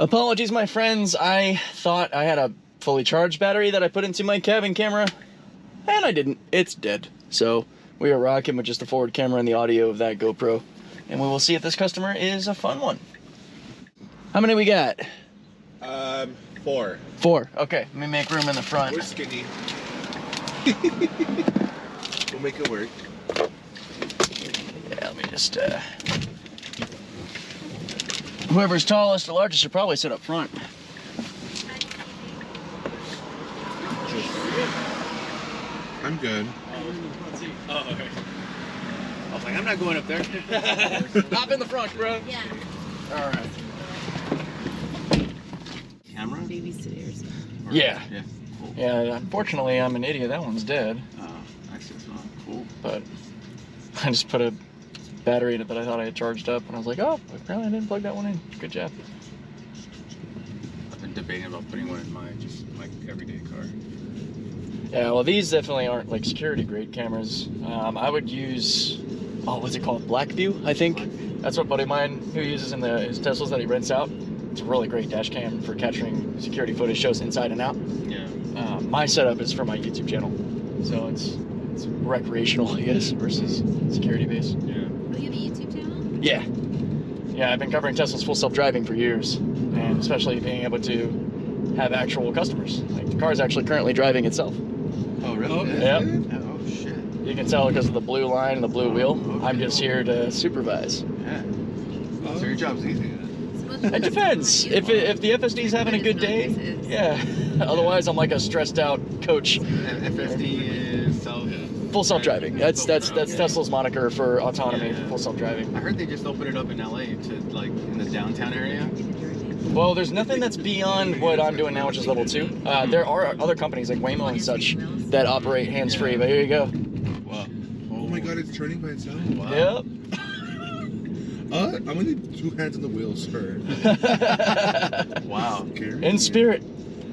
Apologies, my friends. I thought I had a fully charged battery that I put into my cabin camera, and I didn't. It's dead. So we are rocking with just the forward camera and the audio of that GoPro, and we will see if this customer is a fun one. How many we got? 4. 4. Okay, let me make room in the front. We're skinny. We'll make it work. Yeah, let me just, whoever's tallest or largest should probably sit up front. I'm good. Oh, okay. I was like, I'm not going up there. Hop in the front, bro. Yeah. All right. Camera? Babysitters. Yeah. Yeah. Cool. Yeah, unfortunately, I'm an idiot. That one's dead. Oh, actually, it's not cool. But I just put a battery in it that I thought I had charged up, and I was like, oh, apparently I didn't plug that one in. Good job. I've been debating about putting one in my just like everyday car. Yeah, well, these definitely aren't like security grade cameras. I would use, oh, what's it called? Blackview, I think. That's what a buddy of mine who uses in his Teslas that he rents out. It's a really great dash cam for capturing security footage, shows inside and out. Yeah. My setup is for my YouTube channel, so it's recreational, I guess, versus security based. Yeah. Oh, you have a YouTube channel? Yeah. Yeah, I've been covering Tesla's full self-driving for years, and especially being able to have actual customers. Like, the car's actually currently driving itself. Oh, really? Oh, Yep. Oh, shit. You can tell because of the blue line and the blue wheel. Okay. I'm just here to supervise. Yeah. So your job's easy then? It depends. If the FSD's having a good day, yeah. Otherwise, I'm like a stressed out coach. And FSD is Full self-driving. That's Tesla's moniker for autonomy, Yeah. for full self-driving. I heard they just opened it up in LA to like in the downtown area. Well, there's nothing that's beyond what I'm doing now, which is level 2. There are other companies like Waymo and such that operate hands-free, but here you go. Wow. Oh my god, it's turning by itself. Wow. Yep. I'm gonna need 2 hands on the wheels, sir. Wow. In spirit.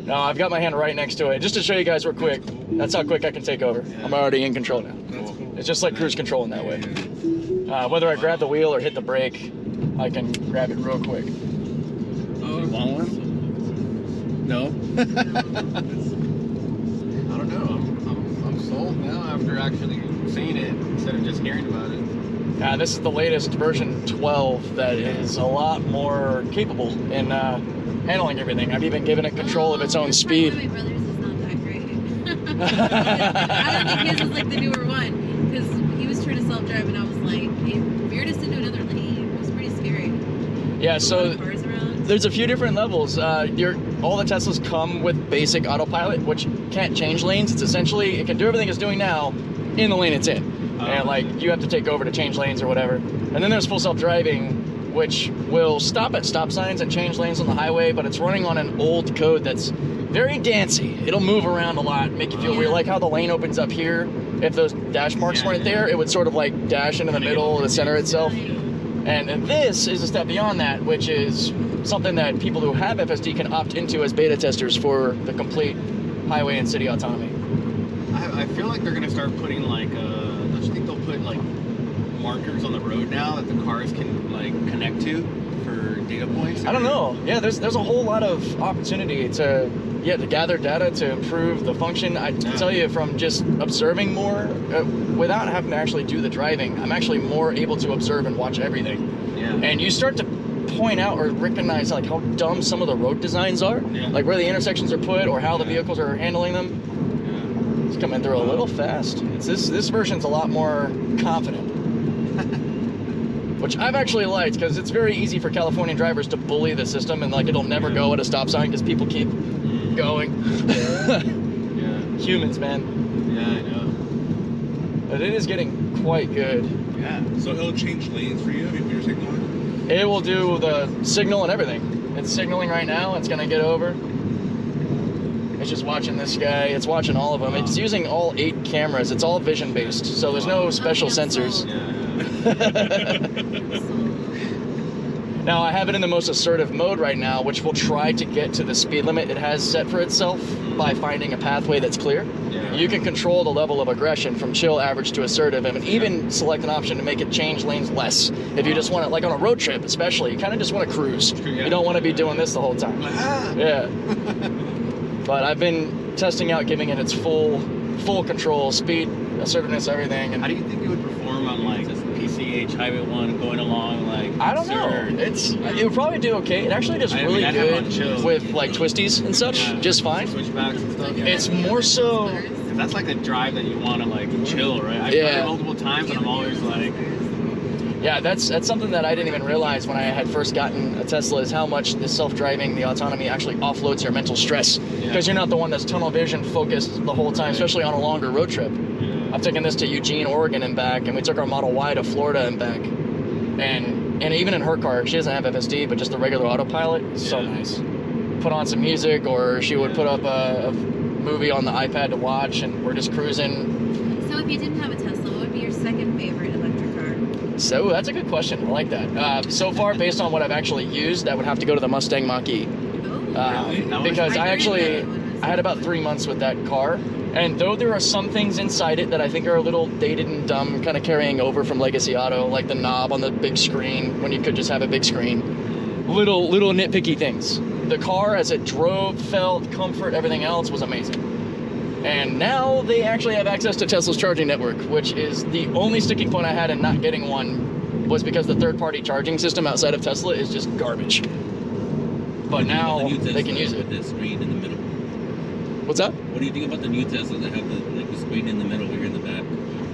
No, I've got my hand right next to it. Just to show you guys real quick. That's how quick I can take over. I'm already in control now. That's cool. It's just like cruise control in that way. Whether I grab the wheel or hit the brake, I can grab it real quick. Oh, you want one? No. I don't know. I'm sold now after actually seeing it instead of just hearing about it. This is the latest version 12 that is a lot more capable in handling everything. I've even given it control of its own speed. My brother's is not that great. I don't think his is like the newer one, because he was trying to self-drive and I was like, it veered us into another lane. It was pretty scary. Yeah, so Cars around. there's a few different levels. All the Teslas come with basic autopilot, which can't change lanes. It's essentially, it can do everything it's doing now in the lane it's in. And like, you have to take over to change lanes or whatever. And then there's full self-driving, which will stop at stop signs and change lanes on the highway, but it's running on an old code that's very dancy. It'll move around a lot, make you feel weird. Like how the lane opens up here. If those dash marks weren't there, it would sort of like dash into the middle, the center itself. And this is a step beyond that, which is something that people who have FSD can opt into as beta testers for the complete highway and city autonomy. I feel like they're gonna start putting like, don't you think they'll put like markers on the road now that the cars can like connect to for data points? I don't know. Yeah, there's a whole lot of opportunity to gather data to improve the function. I tell you, from just observing more, without having to actually do the driving, I'm actually more able to observe and watch everything. Yeah. And you start to point out or recognize like how dumb some of the road designs are, like where the intersections are put or how the vehicles are handling them. It's coming through a little fast. This version's a lot more confident. Which I've actually liked, because it's very easy for California drivers to bully the system, and like it'll never go at a stop sign because people keep going. Humans, man. Yeah, I know. But it is getting quite good. Yeah. So it'll change lanes for you if you're signaling? It will do the signal and everything. It's signaling right now. It's going to get over. It's just watching this guy. It's watching all of them. It's using all 8 cameras. It's all vision based, so there's no special sensors. Now I have it in the most assertive mode right now, which will try to get to the speed limit it has set for itself by finding a pathway that's clear. Yeah. You can control the level of aggression from chill, average to assertive, and even select an option to make it change lanes less. If you just want to, like on a road trip especially, you kind of just want to cruise. Yeah. You don't want to be doing this the whole time. Yeah. But I've been testing out giving it its full control, speed, assertiveness, everything. And How do you think it would perform on like PCH Highway 1 going along like? I don't know. It would probably do okay. It actually does really I'd have it good on chill. with like twisties and such, Yeah. just fine. Switchbacks and stuff. It's more so. That's like the drive that you want to like chill, right? I've Yeah. tried it multiple times and I'm always like, Yeah, that's something that I didn't even realize when I had first gotten a Tesla is how much the self-driving, the autonomy actually offloads your mental stress because you're not the one that's tunnel vision focused the whole time, especially on a longer road trip. I've taken this to Eugene, Oregon and back, and we took our Model Y to Florida and back. And even in her car, she doesn't have FSD, but just the regular autopilot, so nice. Put on some music, or she would put up a movie on the iPad to watch, and we're just cruising. So if you didn't have a Tesla, what would be your second favorite electric car? So that's a good question. I like that. So far, based on what I've actually used, that would have to go to the Mustang Mach-E. Oh. Because I heard had about 3 months with that car, and though there are some things inside it that I think are a little dated and dumb, kind of carrying over from Legacy Auto, like the knob on the big screen when you could just have a big screen, little nitpicky things. The car, as it drove, felt, comfort, everything else was amazing. And now they actually have access to Tesla's charging network, which is the only sticking point I had in not getting one was because the third-party charging system outside of Tesla is just garbage. But now they can use it. The screen in the middle. What's that? What do you think about the new Tesla that have the screen in the middle here in the back?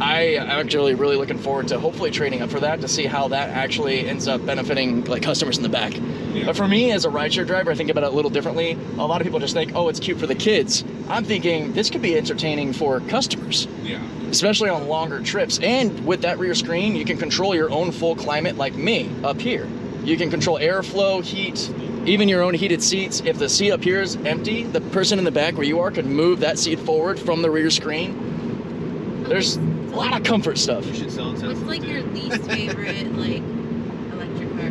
I'm actually really looking forward to hopefully trading up for that to see how that actually ends up benefiting like customers in the back. Yeah. But for me as a rideshare driver, I think about it a little differently. A lot of people just think, oh, it's cute for the kids. I'm thinking this could be entertaining for customers. Yeah. Especially on longer trips. And with that rear screen, you can control your own full climate like me up here. You can control airflow, heat, even your own heated seats. If the seat up here is empty, the person in the back where you are could move that seat forward from the rear screen. There's a lot of comfort stuff. you should sell it to What's like your least favorite like electric car?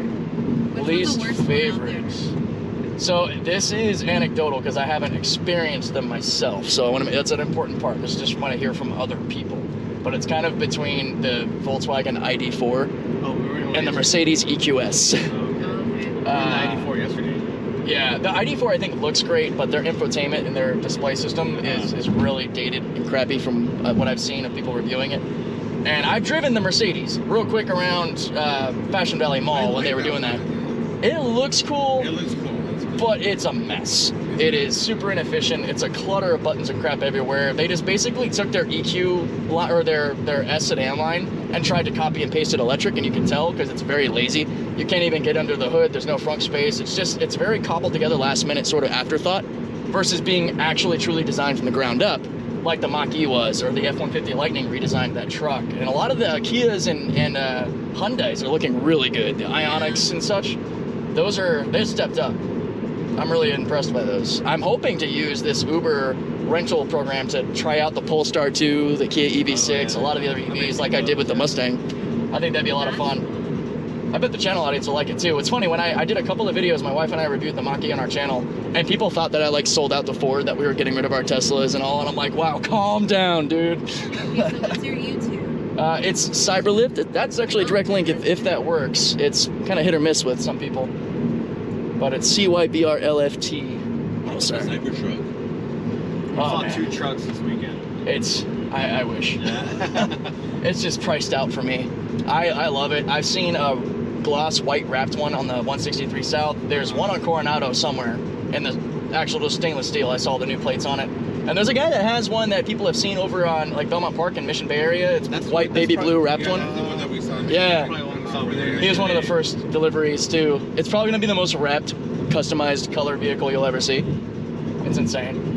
Which Least one's the worst favorites. So this is anecdotal because I haven't experienced them myself. So I want to, that's an important part. This is just want to hear from other people. But it's kind of between the Volkswagen ID4 Oh, we were in and the Mercedes EQS. Okay. one? Okay. We were in the 94 yesterday. Yeah, the ID4 I think looks great, but their infotainment and their display system is really dated and crappy from what I've seen of people reviewing it. And I've driven the Mercedes real quick around Fashion Valley Mall when they were doing that. It looks cool. It looks cool. But it's a mess. It is super inefficient. It's a clutter of buttons and crap everywhere. They just basically took their EQ or their S sedan line and tried to copy and paste it electric, and you can tell because it's very lazy. You can't even get under the hood. There's no front space. It's very cobbled together, last minute sort of afterthought, versus being actually truly designed from the ground up, like the Mach-E was, or the F-150 Lightning redesigned that truck. And a lot of the Kias and Hyundais are looking really good. The Ioniqs and such, they've stepped up. I'm really impressed by those. I'm hoping to use this Uber rental program to try out the Polestar 2, the Kia EV6, a lot of the other EVs like I did with the Mustang. I think that'd be a lot of fun. I bet the channel audience will like it too. It's funny, when I did a couple of videos, my wife and I reviewed the Mach-E on our channel, and people thought that I like sold out the Ford, that we were getting rid of our Teslas and all, and I'm like, wow, calm down, dude. Okay, so what's your YouTube? It's CYBRLFT. That's actually a direct link if that works. It's kind of hit or miss with some people. But it's CYBRLFT. Oh, It's a sorry. Cybertruck. I Oh, saw man. 2 trucks this weekend. I wish. It's just priced out for me. I love it. I've seen a gloss white wrapped one on the 163 South. There's one on Coronado somewhere in the actual just stainless steel. I saw the new plates on it. And there's a guy that has one that people have seen over on like Belmont Park in Mission Bay area. It's white baby blue wrapped one. The one that we saw. Yeah. Probably one we saw over there. He was one of the first deliveries too. It's probably gonna be the most wrapped, customized color vehicle you'll ever see. It's insane.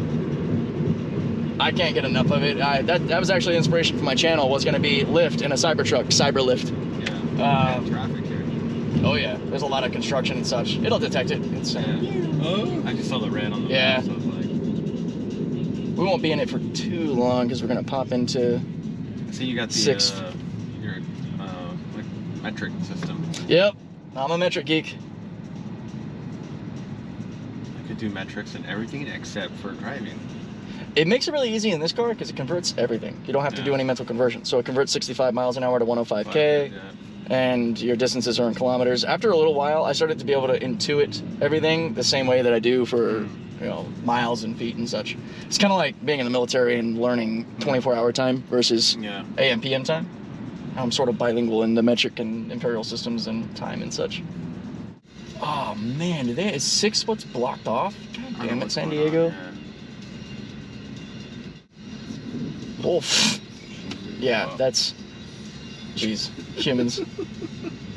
I can't get enough of it. That was actually the inspiration for my channel, was gonna be Lyft in a Cybertruck, CYBRLFT. Yeah. Traffic here. Oh yeah, there's a lot of construction and such. It'll detect it. It's Oh. I just saw the red on the Yeah. map, so I was like, we won't be in it for too long because we're gonna pop into. see, you got the Sixth. your like metric system. Yep, I'm a metric geek. do metrics and everything except for driving. It makes it really easy in this car because it converts everything. You don't have to do any mental conversion. So it converts 65 miles an hour to 105K, and your distances are in kilometers. After a little while, I started to be able to intuit everything the same way that I do for miles and feet and such. It's kind of like being in the military and learning 24-hour time versus AM PM time. I'm sort of bilingual in the metric and imperial systems and time and such. Oh man, is 6 what's blocked off? God damn it, San Diego. Oof. Yeah, that's... Jeez, humans.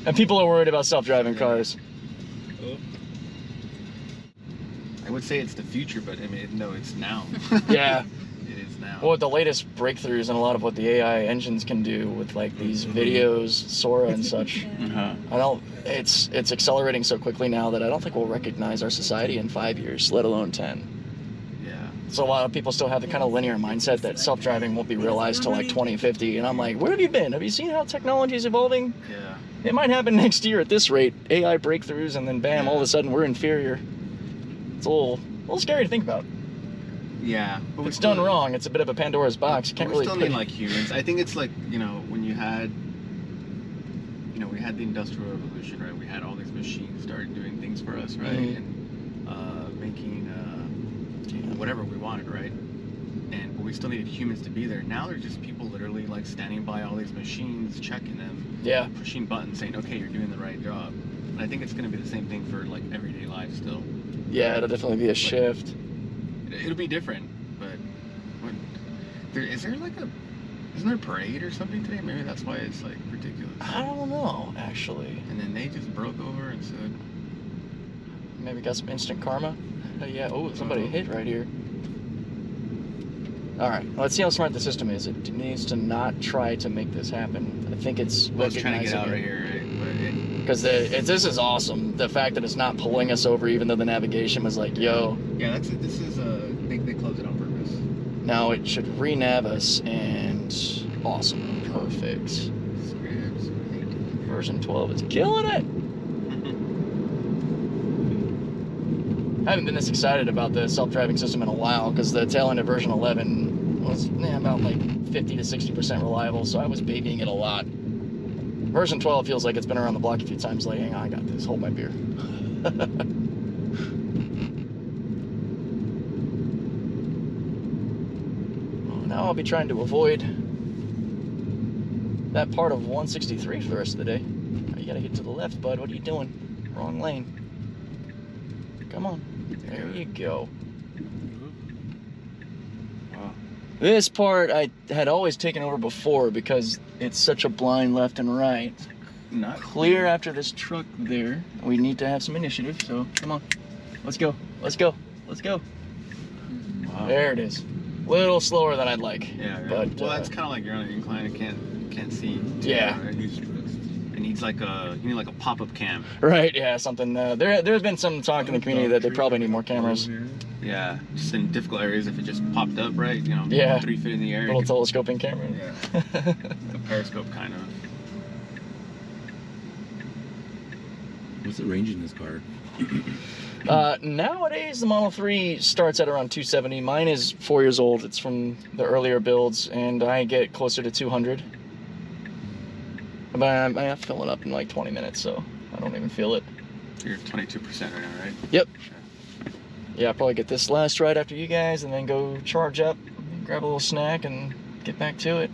And people are worried about self-driving cars. I would say it's the future, but I mean, no, it's now. Yeah. It is now. Well, the latest breakthroughs and a lot of what the AI engines can do with like these videos, Sora and such. It's accelerating so quickly now that I don't think we'll recognize our society in 5 years, let alone 10. So a lot of people still have the kind of linear mindset that self-driving won't be realized till like 2050. And I'm like, where have you been? Have you seen how technology is evolving? Yeah. It might happen next year at this rate. AI breakthroughs, and then bam, all of a sudden we're inferior. It's a little scary to think about. Yeah. But if it's done wrong, it's a bit of a Pandora's box. You can't really still need like humans. I think it's like, when you had, we had the Industrial Revolution, right? We had all these machines started doing things for us, right? And making whatever we wanted, right? But we still needed humans to be there. Now there's just people literally like standing by all these machines, checking them, pushing buttons, saying, okay, you're doing the right job. And I think it's going to be the same thing for like everyday life still. Yeah, it'll definitely be a shift. It'll be different, but isn't there a parade or something today? Maybe that's why it's like ridiculous. I don't know, actually. And then they just broke over and said, maybe got some instant karma. Yeah, somebody hit right here. Alright, let's see how smart the system is. It needs to not try to make this happen. I think it's trying to get out right here, right? Because this is awesome. The fact that it's not pulling us over even though the navigation was like, yo. Yeah, they closed it on purpose. Now it should re-nav us and awesome, perfect. Version 12 is killing it. I haven't been this excited about the self-driving system in a while because the tail end of version 11 was about like 50 to 60% reliable, so I was babying it a lot. Version 12 feels like it's been around the block a few times, like, hang on, I got this, hold my beer. Now I'll be trying to avoid that part of 163 for the rest of the day. You gotta get to the left, bud. What are you doing? Wrong lane. Come on. There you go. Wow. This part I had always taken over before because it's such a blind left and right. Not clear after this truck there. We need to have some initiative, so come on. Let's go. Let's go. Let's go. Wow. There it is. A little slower than I'd like. Yeah, right. But, well, that's kind of like you're on an incline and can't see. Yeah. Right? It needs like a pop-up cam. Right, yeah, something. There's been some talk in the community that they probably need more cameras. Yeah, just in difficult areas if it just popped up, right? 3 feet in the air. Little telescoping camera. Yeah. A periscope kind of. What's the range in this car? Nowadays, the Model 3 starts at around 270. Mine is 4 years old. It's from the earlier builds, and I get closer to 200. But I have to fill it up in like 20 minutes, so I don't even feel it. You're 22% right now, right? Yep. Yeah, I'll probably get this last right after you guys, and then go charge up, grab a little snack, and get back to it.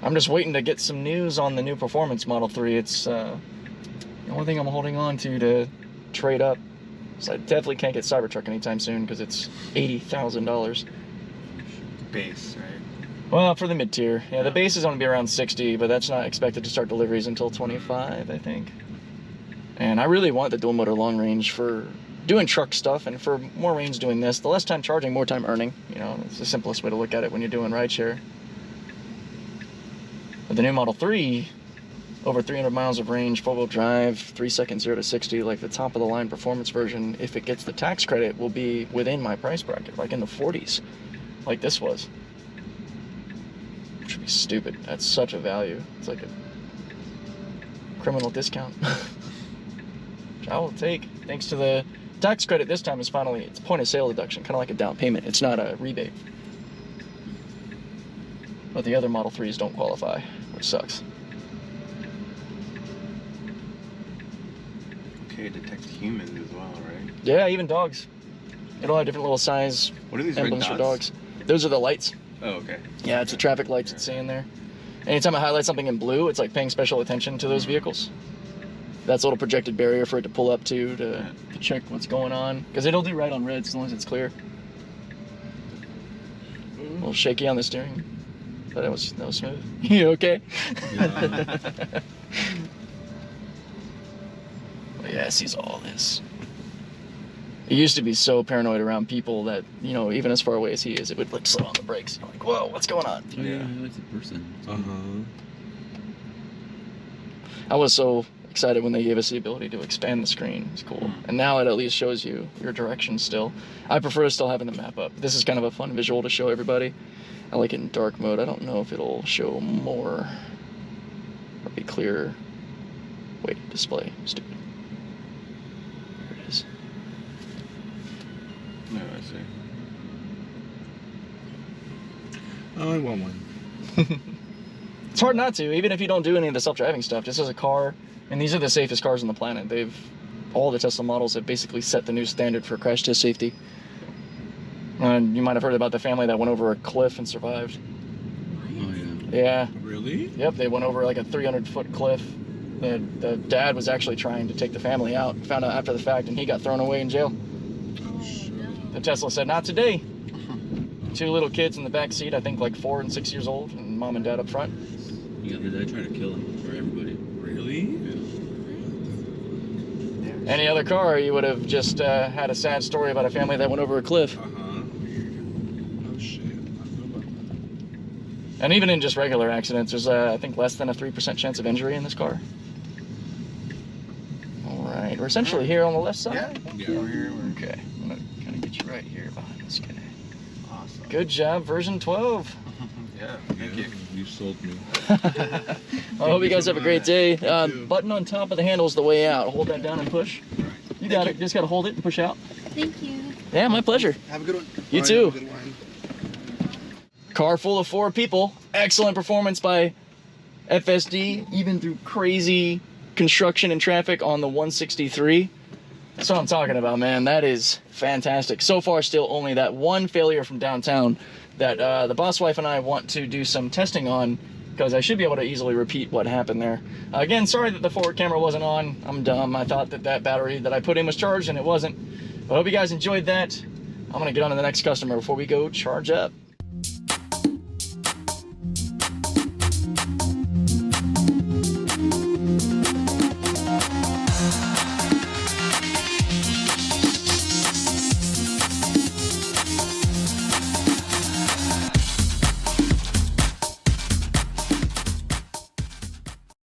I'm just waiting to get some news on the new performance Model 3. It's the only thing I'm holding on to trade up. So I definitely can't get Cybertruck anytime soon because it's $80,000. Base, right? Well, for the mid-tier. Yeah, the base is going to be around 60, but that's not expected to start deliveries until 25, I think. And I really want the dual motor long range for doing truck stuff and for more range doing this. The less time charging, more time earning. It's the simplest way to look at it when you're doing rideshare. But the new Model 3, over 300 miles of range, 4-wheel drive, 3 seconds 0 to 60, like the top of the line performance version, if it gets the tax credit, will be within my price bracket, like in the 40s, like this was. Which would be stupid. That's such a value. It's like a criminal discount. Which I will take. Thanks to the tax credit this time is finally, it's point of sale deduction, kind of like a down payment. It's not a rebate. But the other Model 3s don't qualify, which sucks. Okay, it detects humans as well, right? Yeah, even dogs. It'll have different little size What are these red emblems for dots? dogs. Those are the lights. Oh, okay. Yeah, it's the traffic lights it's saying there. Anytime I highlight something in blue, it's like paying special attention to those vehicles. That's a little projected barrier for it to pull up to check what's going on. Because it'll do right on red as long as it's clear. A little shaky on the steering. But that was smooth. You okay? Yeah. But yeah, it sees all this. He used to be so paranoid around people that, you know, even as far away as he is, it would like slow on the brakes. You're like, whoa, what's going on? Oh, yeah, he likes a person. I was so excited when they gave us the ability to expand the screen. It's cool. And now it at least shows you your direction still. I prefer still having the map up. This is kind of a fun visual to show everybody. I like it in dark mode. I don't know if it'll show more or be clearer. Wait, display. Stupid. There it is. No, I see. Oh, I want one. It's hard not to, even if you don't do any of the self-driving stuff. Just as a car, and these are the safest cars on the planet. All the Tesla models have basically set the new standard for crash test safety. And you might have heard about the family that went over a cliff and survived. Oh, yeah. Yeah. Really? Yep, they went over like a 300-foot cliff. The dad was actually trying to take the family out, found out after the fact, and he got thrown away in jail. Oh, shit. The Tesla said, not today. 2 little kids in the back seat, I think like 4 and 6 years old, and mom and dad up front. Yeah, they tried to kill him for everybody. Really? Any other car, you would have just had a sad story about a family that went over a cliff. Oh, shit. I feel about that. And even in just regular accidents, there's, I think, less than a 3% chance of injury in this car. All right, we're essentially here on the left side. Yeah. We're here. Okay, I'm gonna kind of get you right here behind this guy. Awesome. Good job, version 12. Yeah, thank you. You sold me. I hope you guys have a great day. too. Button on top of the handle is the way out. Hold that down and push. You got it. Just got to hold it and push out. Thank you. Yeah, my pleasure. Have a good one. You All right, too. have a good one. Car full of 4 people. Excellent performance by FSD, even through crazy construction and traffic on the 163. That's what I'm talking about, man. That is fantastic. So far, still only that one failure from downtown that the boss wife and I want to do some testing on, because I should be able to easily repeat what happened there. Again, sorry that the forward camera wasn't on. I'm dumb. I thought that battery that I put in was charged, and it wasn't. But I hope you guys enjoyed that. I'm going to get on to the next customer before we go charge up.